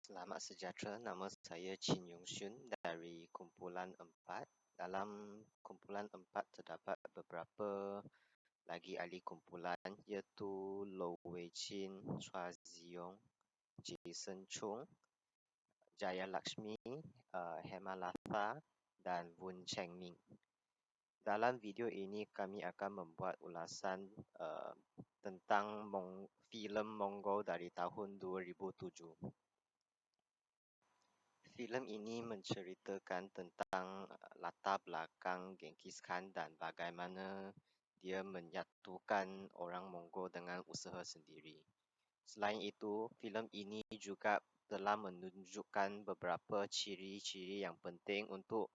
Selamat sejahtera, nama saya Chin Yong Shun dari Kumpulan 4. Dalam Kumpulan 4 terdapat beberapa lagi ahli kumpulan iaitu Low Wei Chin, Chua Ziong, Jason Chung, Jaya Lakshmi, Hemalatha dan Wun Cheng Ming. Dalam video ini kami akan membuat ulasan tentang filem Mongol dari tahun 2007. Filem ini menceritakan tentang latar belakang Genghis Khan dan bagaimana dia menyatukan orang Mongol dengan usaha sendiri. Selain itu, filem ini juga telah menunjukkan beberapa ciri-ciri yang penting untuk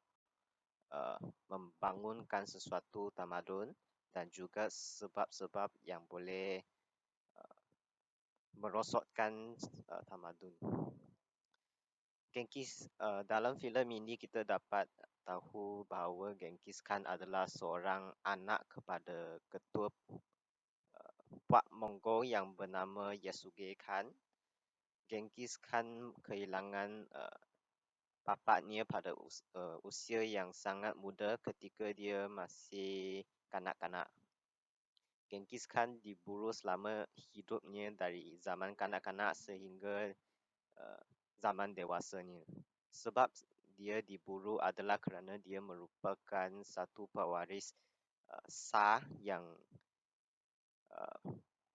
membangunkan sesuatu tamadun dan juga sebab-sebab yang boleh merosotkan tamadun. Dalam filem ini kita dapat tahu bahawa Genghis Khan adalah seorang anak kepada ketua Puak Mongol yang bernama Yasuge Khan. Genghis Khan kehilangan bapaknya pada usia yang sangat muda ketika dia masih kanak-kanak. Genghis Khan diburu selama hidupnya dari zaman kanak-kanak sehingga zaman dewasanya. Sebab dia diburu adalah kerana dia merupakan satu pewaris sah yang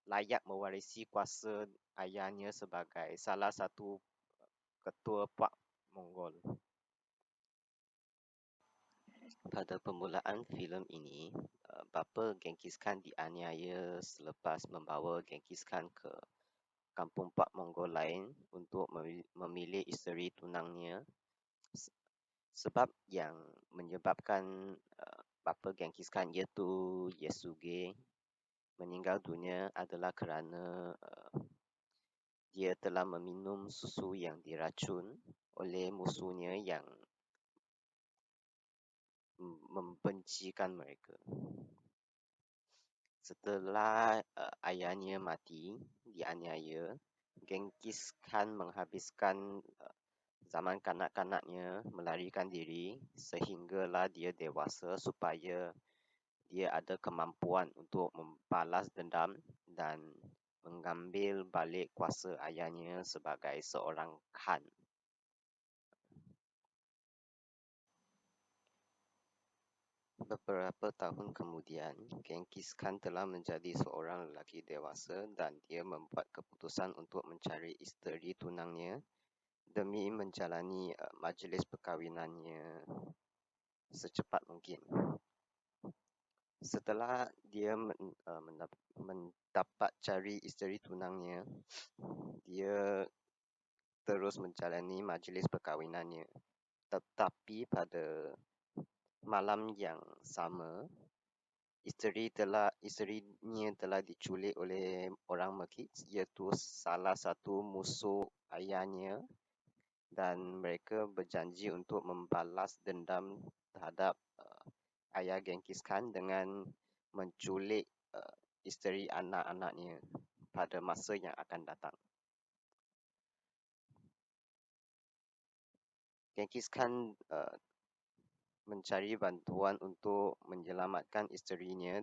layak mewarisi kuasa ayahnya sebagai salah satu ketua Puak Mongol. Pada permulaan filem ini, bapa Genghis Khan dianiaya selepas membawa Genghis Khan ke kampung Puak Mongol lain untuk memilih isteri tunangnya. Sebab yang menyebabkan bapa Genghis Khan iaitu Yasuge meninggal dunia adalah kerana dia telah meminum susu yang diracun oleh musuhnya yang membencikan mereka. Setelah ayahnya mati dianiaya, Genghis Khan menghabiskan zaman kanak-kanaknya melarikan diri sehinggalah dia dewasa supaya dia ada kemampuan untuk membalas dendam dan mengambil balik kuasa ayahnya sebagai seorang Khan. Beberapa tahun kemudian, Genghis Khan telah menjadi seorang lelaki dewasa dan dia membuat keputusan untuk mencari isteri tunangnya demi menjalani majlis perkahwinannya secepat mungkin. Setelah dia mendapat cari isteri tunangnya, dia terus menjalani majlis perkahwinannya. Tetapi pada malam yang sama, isterinya telah diculik oleh orang Mekik, iaitu salah satu musuh ayahnya, dan mereka berjanji untuk membalas dendam terhadap ayah Genghis Khan dengan menculik isteri anak-anaknya pada masa yang akan datang. Genghis Khan mencari bantuan untuk menyelamatkan isterinya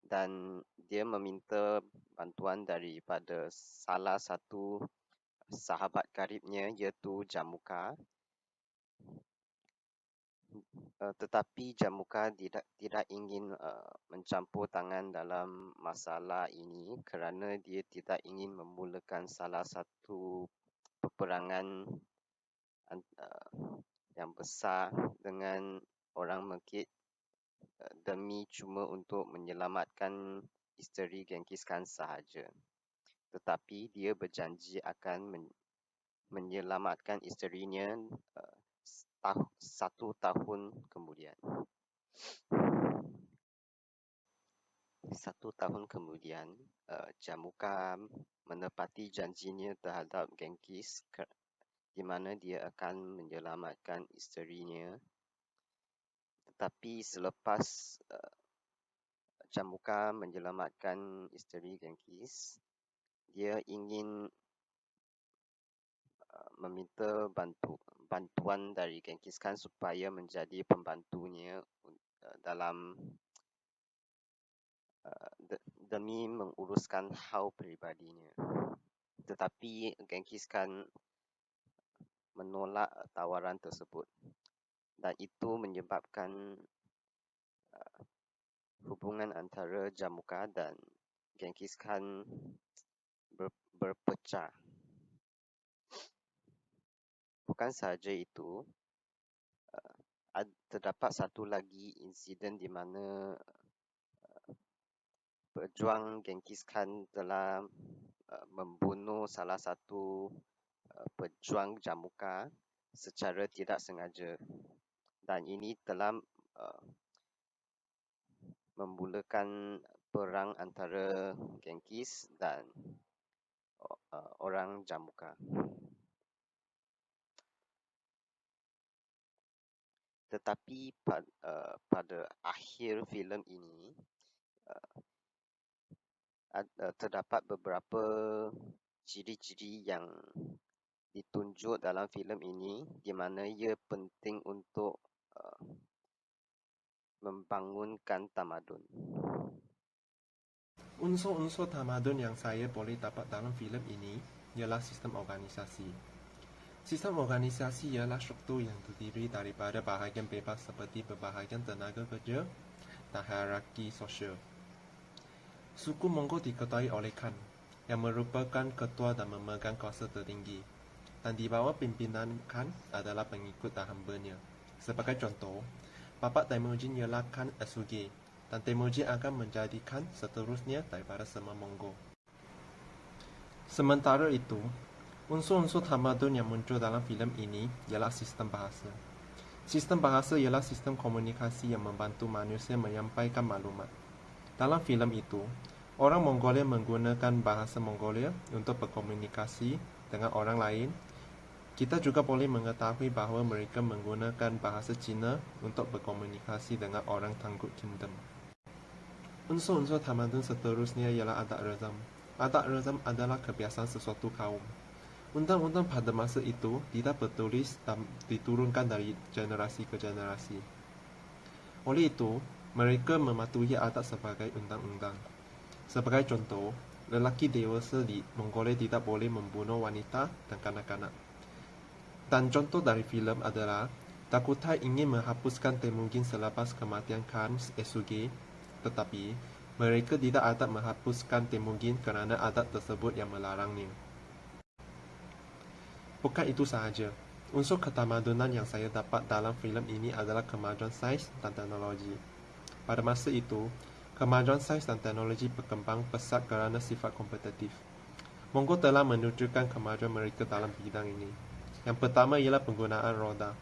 dan dia meminta bantuan daripada salah satu sahabat karibnya iaitu Jamuka. Tetapi Jamuka tidak ingin mencampur tangan dalam masalah ini kerana dia tidak ingin memulakan salah satu peperangan yang besar dengan orang Mekik demi cuma untuk menyelamatkan isteri Genghis Khan sahaja. Tetapi dia berjanji akan menyelamatkan isterinya 1 tahun kemudian. 1 tahun kemudian, Jamuka menepati janjinya terhadap Genghis di mana dia akan menyelamatkan isterinya. Tetapi selepas Jamuka menyelamatkan isteri Genghis, dia ingin meminta bantuan dari Genghis Khan supaya menjadi pembantunya dalam demi menguruskan hal peribadinya. Tetapi Genghis Khan menolak tawaran tersebut dan itu menyebabkan hubungan antara Jamuka dan Genghis Khan berpecah. Bukan sahaja itu, terdapat satu lagi insiden di mana pejuang Genghis Khan telah membunuh salah satu pejuang Jamuka secara tidak sengaja, dan ini telah memulakan perang antara Genghis dan orang Jamuka. Tetapi pada akhir filem ini terdapat beberapa ciri-ciri yang ditunjuk dalam filem ini di mana ia penting untuk membangunkan tamadun. Unsur-unsur tamadun yang saya boleh dapat dalam filem ini ialah sistem organisasi. Sistem organisasi ialah struktur yang terdiri daripada bahagian bebas seperti pembahagian tenaga kerja dan hierarki sosial. Suku Mongol diketuai oleh Khan, yang merupakan ketua dan memegang kuasa tertinggi, dan di bawah pimpinan Khan adalah pengikut dan hambanya. Sebagai contoh, bapa Temujin ialah Khan Esuge, dan Temujin akan menjadi Khan seterusnya daripada semua Mongol. Sementara itu, unsur-unsur tamadun yang muncul dalam filem ini ialah sistem bahasa. Sistem bahasa ialah sistem komunikasi yang membantu manusia menyampaikan maklumat. Dalam filem itu, orang Mongolia menggunakan bahasa Mongolia untuk berkomunikasi dengan orang lain. Kita juga boleh mengetahui bahawa mereka menggunakan bahasa Cina untuk berkomunikasi dengan orang Tangut Kingdom. Unsur-unsur tamadun seterusnya ialah adat rezam. Adat rezam adalah kebiasaan sesuatu kaum. Undang-undang pada masa itu tidak bertulis dan diturunkan dari generasi ke generasi. Oleh itu, mereka mematuhi adat sebagai undang-undang. Sebagai contoh, lelaki dewasa di Mongolia tidak boleh membunuh wanita dan kanak-kanak. Dan contoh dari filem adalah Takutai ingin menghapuskan Temujin selepas kematian Khan Esuge, tetapi mereka tidak adat menghapuskan Temujin kerana adat tersebut yang melarangnya. Bukan itu sahaja, unsur ketamadunan yang saya dapat dalam filem ini adalah kemajuan sains dan teknologi. Pada masa itu, kemajuan sains dan teknologi berkembang pesat kerana sifat kompetitif. Mongol telah menunjukkan kemajuan mereka dalam bidang ini. Yang pertama ialah penggunaan roda.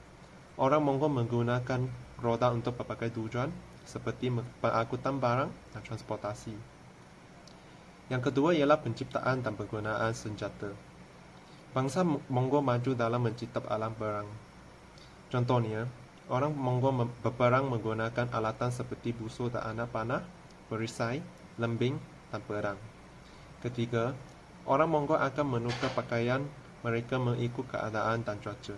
Orang Mongol menggunakan roda untuk berbagai tujuan seperti pengangkutan barang dan transportasi. Yang kedua ialah penciptaan dan penggunaan senjata. Bangsa Mongol maju dalam mencipta alat perang. Contohnya, orang Mongol berperang menggunakan alatan seperti busur dan anak panah, perisai, lembing, dan pedang. Ketiga, orang Mongol akan menukar pakaian mereka mengikut keadaan dan cuaca.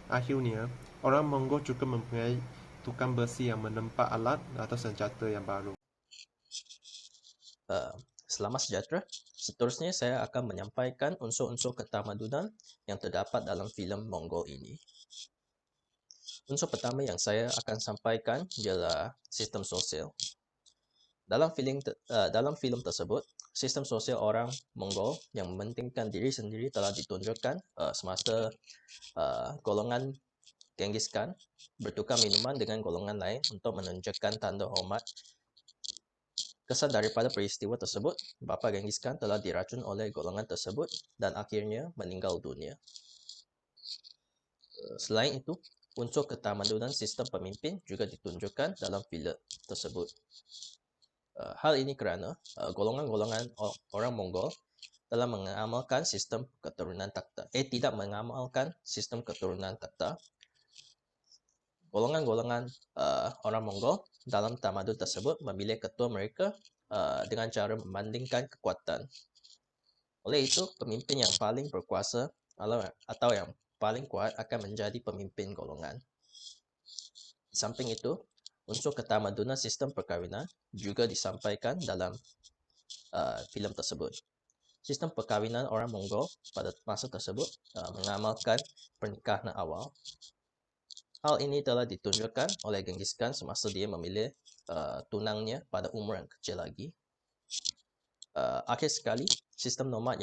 Akhirnya, orang Mongol juga mempunyai tukang besi yang menempa alat atau senjata yang baru. Selamat sejahtera. Seterusnya saya akan menyampaikan unsur-unsur ketamadunan yang terdapat dalam filem Mongol ini. Unsur pertama yang saya akan sampaikan ialah sistem sosial. Dalam filem tersebut, sistem sosial orang Mongol yang mementingkan diri sendiri telah ditunjukkan semasa golongan Genghis Khan bertukar minuman dengan golongan lain untuk menunjukkan tanda hormat. Kesan daripada peristiwa tersebut, bapa Genghis Khan telah diracun oleh golongan tersebut dan akhirnya meninggal dunia. Selain itu, unsur ketamadunan sistem pemimpin juga ditunjukkan dalam filem tersebut. Hal ini kerana golongan-golongan orang Mongol telah mengamalkan sistem keturunan takhta. Tidak mengamalkan sistem keturunan takhta. Golongan-golongan orang Mongol dalam tamadun tersebut memilih ketua mereka dengan cara membandingkan kekuatan. Oleh itu, pemimpin yang paling berkuasa atau yang paling kuat akan menjadi pemimpin golongan. Di samping itu, unsur ketamadunan sistem perkahwinan juga disampaikan dalam filem tersebut. Sistem perkahwinan orang Mongol pada masa tersebut mengamalkan pernikahan awal. Hal ini telah ditunjukkan oleh Genghis Khan semasa dia memilih tunangnya pada umur yang kecil lagi. Akhir sekali, sistem nomad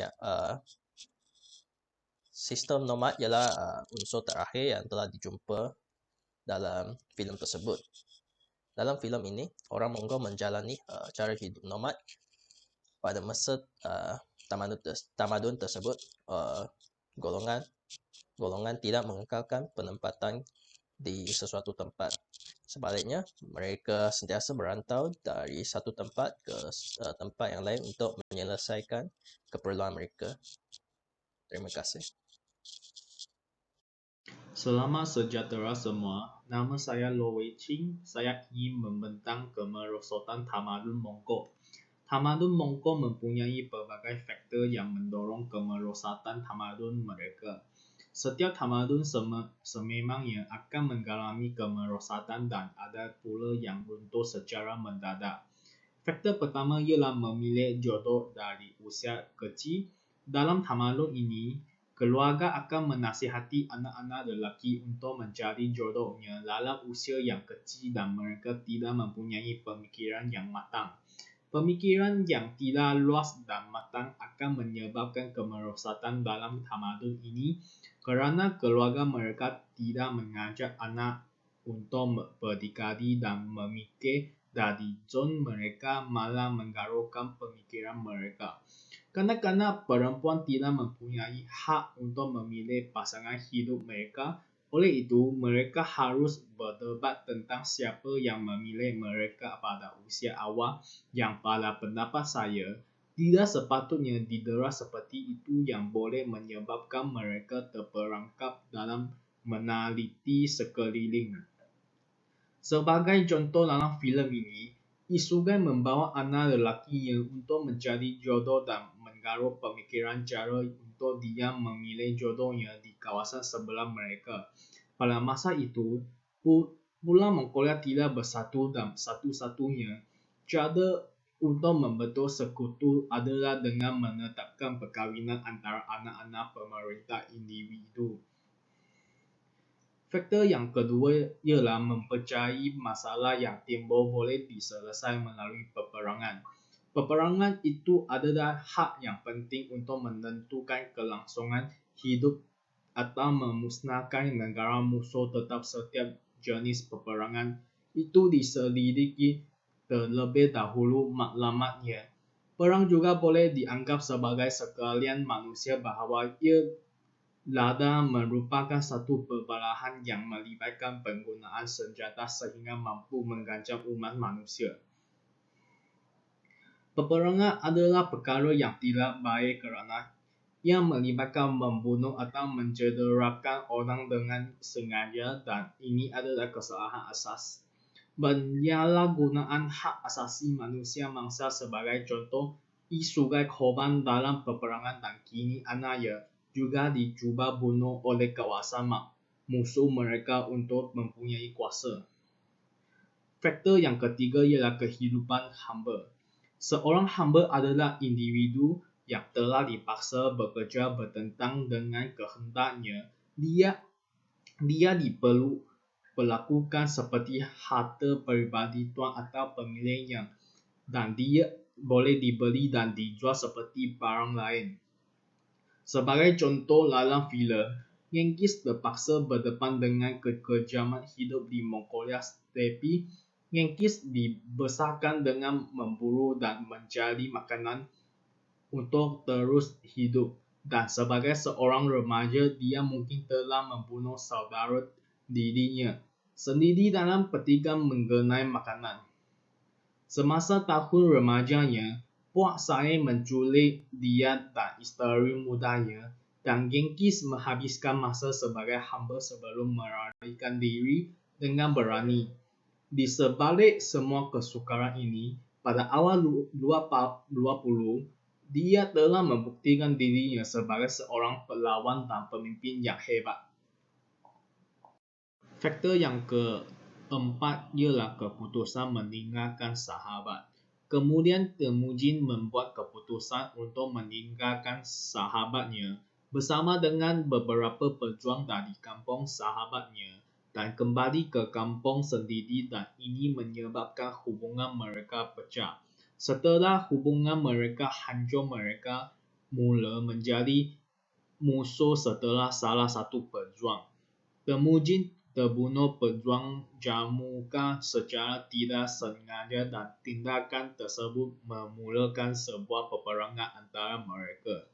ialah unsur terakhir yang telah dijumpa dalam filem tersebut. Dalam filem ini, orang Mongol menjalani cara hidup nomad. Pada masa tamadun tersebut, golongan tidak mengekalkan penempatan di sesuatu tempat. Sebaliknya, mereka sentiasa berantau dari satu tempat ke tempat yang lain untuk menyelesaikan keperluan mereka. Terima kasih. Selamat sejahtera semua, nama saya Lo Wei Ching. Saya ingin membentang kemerosotan tamadun Mongol. Tamadun Mongol mempunyai berbagai faktor yang mendorong kemerosotan tamadun mereka. Setiap tamadun sememangnya akan mengalami kemerosotan dan ada pula yang runtuh secara mendadak. Faktor pertama ialah memilih jodoh dari usia kecil. Dalam tamadun ini, keluarga akan menasihati anak-anak lelaki untuk mencari jodohnya dalam usia yang kecil dan mereka tidak mempunyai pemikiran yang matang. Pemikiran yang tidak luas dan matang akan menyebabkan kemerosotan dalam tamadun ini kerana keluarga mereka tidak mengajak anak untuk berdikari dan memikir dari zon mereka malah menggaruhkan pemikiran mereka. Kanak-kanak perempuan tidak mempunyai hak untuk memilih pasangan hidup mereka. Oleh itu, mereka harus berdebat tentang siapa yang memilih mereka pada usia awal yang pada pendapat saya, tidak sepatutnya didera seperti itu yang boleh menyebabkan mereka terperangkap dalam meneliti sekeliling. Sebagai contoh dalam filem ini, Isugai membawa anak lelakinya untuk mencari jodoh dan menggaruk pemikiran cara untuk dia memilih jodohnya di kawasan sebelah mereka. Pada masa itu, Pulau Mongolia tidak bersatu dan satu-satunya cara untuk membentuk sekutu adalah dengan menetapkan perkahwinan antara anak-anak pemerintah individu. Faktor yang kedua ialah mempercayai masalah yang timbul boleh diselesaikan melalui peperangan. Peperangan itu adalah hak yang penting untuk menentukan kelangsungan hidup atau memusnahkan negara musuh. Tetap setiap jenis peperangan itu diselidiki terlebih dahulu maklumatnya. Perang juga boleh dianggap sebagai sekalian manusia bahawa ia lada merupakan satu perbalahan yang melibatkan penggunaan senjata sehingga mampu mengancam umat manusia. Peperangan adalah perkara yang tidak baik kerana ia melibatkan membunuh atau mencederakan orang dengan sengaja dan ini adalah kesalahan asas. Penyalahgunaan hak asasi manusia mangsa sebagai contoh, Isugai korban dalam peperangan dan kini anaknya juga dicuba bunuh oleh kawasan musuh mereka untuk mempunyai kuasa. Faktor yang ketiga ialah kehidupan hamba. Seorang hamba adalah individu yang telah dipaksa bekerja bertentang dengan kehendaknya. Dia diperlakukan seperti harta peribadi tuan atau pemiliknya dan dia boleh dibeli dan dijual seperti barang lain. Sebagai contoh dalam filem, Genghis terpaksa berdepan dengan kekejaman hidup di Mongolia Steppe. Genghis dibesarkan dengan memburu dan mencari makanan untuk terus hidup. Dan sebagai seorang remaja, dia mungkin telah membunuh saudara dirinya sendiri dalam petikan mengenai makanan. Semasa tahun remajanya, Puak Sae menculik dia dan isteri mudanya dan Genghis menghabiskan masa sebagai hamba sebelum melarikan diri dengan berani. Di sebalik semua kesukaran ini, pada awal 20, Dia telah membuktikan dirinya sebagai seorang pahlawan dan pemimpin yang hebat. Faktor yang keempat ialah keputusan meninggalkan sahabat. Kemudian Temujin membuat keputusan untuk meninggalkan sahabatnya bersama dengan beberapa pejuang dari kampung sahabatnya dan kembali ke kampung sendiri, dan ini menyebabkan hubungan mereka pecah. Setelah hubungan mereka hancur, mereka mula menjadi musuh setelah salah satu pejuang, Temujin, terbunuh pejuang Jamuka secara tidak sengaja, dan tindakan tersebut memulakan sebuah peperangan antara mereka.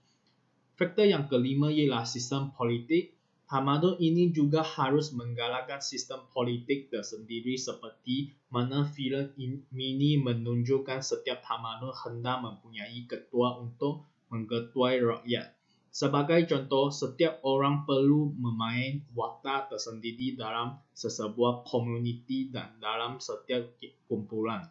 Faktor yang kelima ialah sistem politik. Tamadun ini juga harus menggalakkan sistem politik tersendiri, seperti mana filem ini menunjukkan setiap tamadun hendak mempunyai ketua untuk mengketuai rakyat. Sebagai contoh, setiap orang perlu memain watak tersendiri dalam sesebuah komuniti dan dalam setiap kumpulan.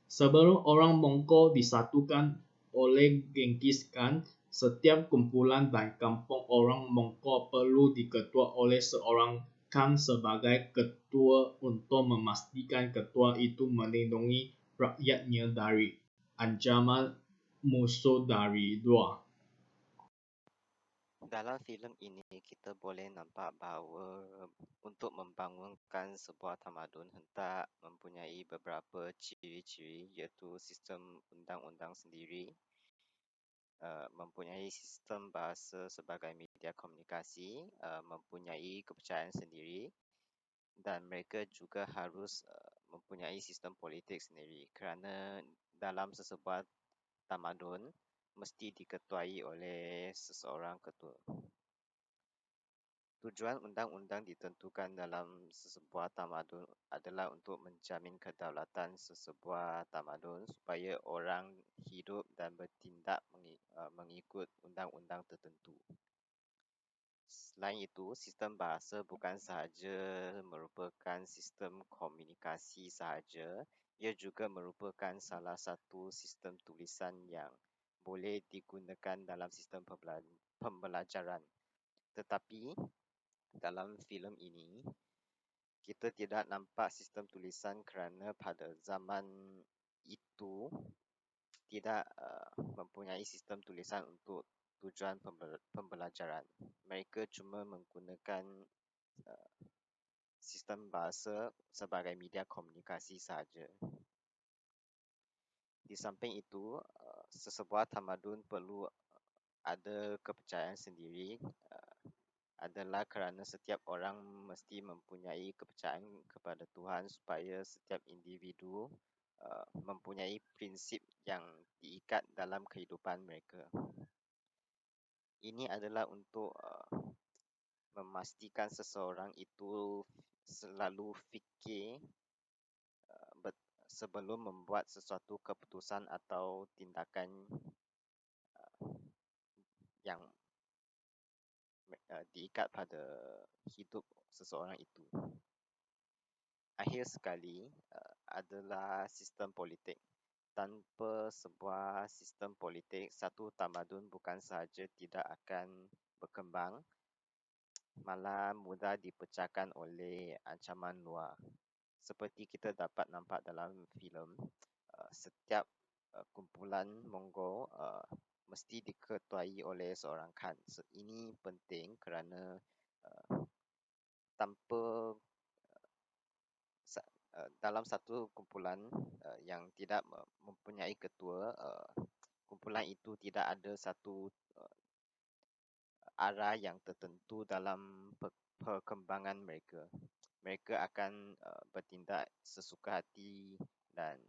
Sebelum orang Mongol disatukan oleh Genghis Khan, setiap kumpulan dan kampung orang Mongol perlu diketua oleh seorang Khan sebagai ketua untuk memastikan ketua itu melindungi rakyatnya dari ancaman musuh dari luar. Dalam filem ini kita boleh nampak bahawa untuk membangunkan sebuah tamadun hendak mempunyai beberapa ciri-ciri, iaitu sistem undang-undang sendiri, mempunyai sistem bahasa sebagai media komunikasi, mempunyai kepercayaan sendiri, dan mereka juga harus mempunyai sistem politik sendiri, kerana dalam sesebuah tamadun mesti diketuai oleh seseorang ketua. Tujuan undang-undang ditentukan dalam sesebuah tamadun adalah untuk menjamin kedaulatan sesebuah tamadun supaya orang hidup dan bertindak mengikut undang-undang tertentu. Selain itu, sistem bahasa bukan sahaja merupakan sistem komunikasi sahaja, ia juga merupakan salah satu sistem tulisan yang boleh digunakan dalam sistem pembelajaran. Tetapi dalam filem ini, kita tidak nampak sistem tulisan kerana pada zaman itu tidak mempunyai sistem tulisan untuk tujuan pembelajaran. Mereka cuma menggunakan sistem bahasa sebagai media komunikasi sahaja. Di samping itu, sesebuah tamadun perlu ada kepercayaan sendiri, adalah kerana setiap orang mesti mempunyai kepercayaan kepada Tuhan supaya setiap individu mempunyai prinsip yang diikat dalam kehidupan mereka. Ini adalah untuk memastikan seseorang itu selalu fikir sebelum membuat sesuatu keputusan atau tindakan yang diikat pada hidup seseorang itu. Akhir sekali adalah sistem politik. Tanpa sebuah sistem politik, satu tamadun bukan sahaja tidak akan berkembang, malah mudah dipecahkan oleh ancaman luar. Seperti kita dapat nampak dalam filem, setiap kumpulan Mongol mesti diketuai oleh seorang Khan. Ini penting kerana tanpa dalam satu kumpulan yang tidak mempunyai ketua, kumpulan itu tidak ada satu arah yang tertentu dalam perkembangan mereka. Mereka akan bertindak sesuka hati, dan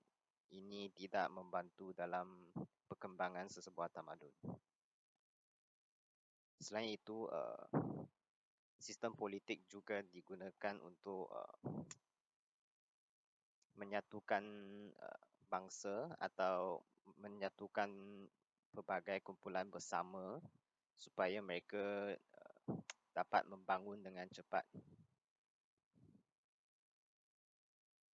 ini tidak membantu dalam perkembangan sesebuah tamadun. Selain itu, sistem politik juga digunakan untuk menyatukan bangsa atau menyatukan pelbagai kumpulan bersama supaya mereka dapat membangun dengan cepat.